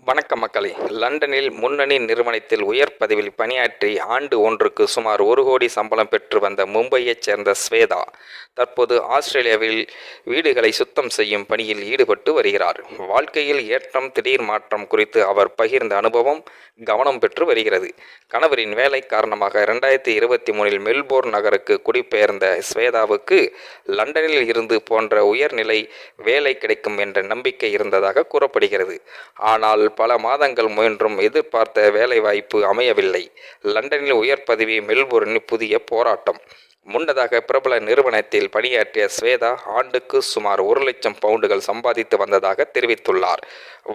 வணக்கம் மக்களே. லண்டனில் முன்னணி நிறுவனத்தில் உயர் பதவியில் பணியாற்றி ஆண்டு ஒன்றுக்கு சுமார் 1 கோடி சம்பளம் பெற்று வந்த மும்பையைச் சேர்ந்த ஸ்வேதா தற்போது ஆஸ்திரேலியாவில் வீடுகளை சுத்தம் செய்யும் பணியில் ஈடுபட்டு வருகிறார். வாழ்க்கையில் ஏற்றம் திடீர் மாற்றம் குறித்து அவர் பகிர்ந்த அனுபவம் கவனம் பெற்று வருகிறது. கணவரின் வேலை காரணமாக 2023 மெல்போர்ன் நகருக்கு குடிபெயர்ந்த ஸ்வேதாவுக்கு லண்டனில் இருந்து போன்ற உயர்நிலை வேலை கிடைக்கும் என்ற நம்பிக்கை இருந்ததாக கூறப்படுகிறது. ஆனால் பல மாதங்கள் முயன்றும் எதிர்பார்த்த வேலைவாய்ப்பு அமையவில்லை. லண்டனில் உயர் பதவி, மெல்போர்னில் புதிய போராட்டம். முன்னதாக பிரபல நிறுவனத்தில் பணியாற்றிய ஸ்வேதா ஆண்டுக்கு சுமார் 1 லட்சம் பவுண்டுகள் சம்பாதித்து வந்ததாக தெரிவித்துள்ளார்.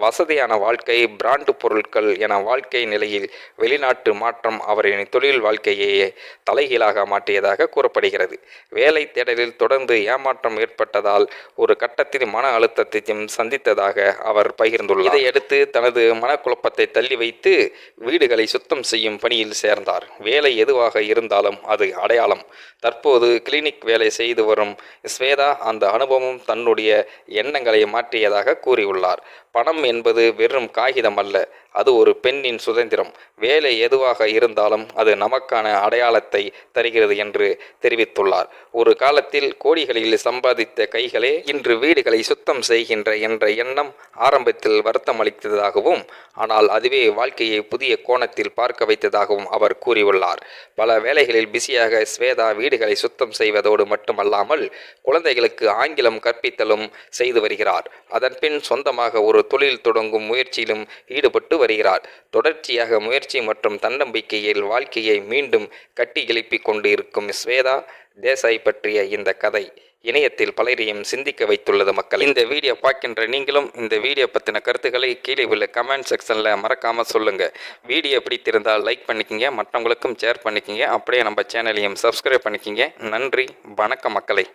வசதியான வாழ்க்கை, பிராண்டு பொருட்கள் என வாழ்க்கை நிலையில் வெளிநாட்டு மாற்றம் அவரின் தொழில் வாழ்க்கையை தலைகீழாக மாற்றியதாக கூறப்படுகிறது. வேலை தேடலில் தொடர்ந்து ஏமாற்றம் ஏற்பட்டதால் ஒரு கட்டத்தில் மன அழுத்தத்தையும் சந்தித்ததாக அவர் பகிர்ந்துள்ளார். இதையடுத்து தனது மனக்குழப்பத்தை தள்ளி வைத்து வீடுகளை சுத்தம் செய்யும் பணியில் சேர்ந்தார். வேலை எதுவாக இருந்தாலும் அது அடையாளம். தற்போது கிளினிக் வேலை செய்து வரும் ஸ்வேதா அந்த அனுபவம் தன்னுடைய எண்ணங்களை மாற்றியதாக கூறியுள்ளார். பணம் என்பது வெறும் காகிதம் அல்ல, அது ஒரு பெண்ணின் சுதந்திரம். வேலை எதுவாக இருந்தாலும் அது நமக்கான அடையாளத்தை தருகிறது என்று தெரிவித்துள்ளார். ஒரு காலத்தில் கோடிகளில் சம்பாதித்த கைகளே இன்று வீடுகளை சுத்தம் செய்கின்ற என்ற எண்ணம் ஆரம்பத்தில் வருத்தமளித்ததாகவும், ஆனால் அதுவே வாழ்க்கையை புதிய கோணத்தில் பார்க்க வைத்ததாகவும் அவர் கூறியுள்ளார். பல வேலைகளில் பிஸியாக ஸ்வேதா வீடுகளை சுத்தம் செய்வதோடு மட்டுமல்லாமல் குழந்தைகளுக்கு ஆங்கிலம் கற்பித்தலும் செய்து வருகிறார். அதன்பின் சொந்தமாக ஒரு தொழில் தொடங்கும் முயற்சியிலும் ஈடுபட்டு வருகிறார். தொடர்ச்சியாக முயற்சி மற்றும் தன்னம்பிக்கையில் வாழ்க்கையை மீண்டும் கட்டி எழுப்பிக் கொண்டு இருக்கும் ஸ்வேதா தேசாய் பற்றிய இந்த கதை இணையத்தில் பலரையும் சிந்திக்க வைத்துள்ளது. மக்கள், இந்த வீடியோ பார்க்கின்ற நீங்களும் இந்த வீடியோ பற்றின கருத்துக்களை கீழே உள்ள கமெண்ட் செக்ஷனில் மறக்காமல் சொல்லுங்கள். வீடியோ பிடித்திருந்தால் லைக் பண்ணிக்கிங்க, மற்றவங்களுக்கும் ஷேர் பண்ணிக்கிங்க, அப்படியே நம்ம சேனலையும் சப்ஸ்கிரைப் பண்ணிக்கிங்க. நன்றி, வணக்கம் மக்களே.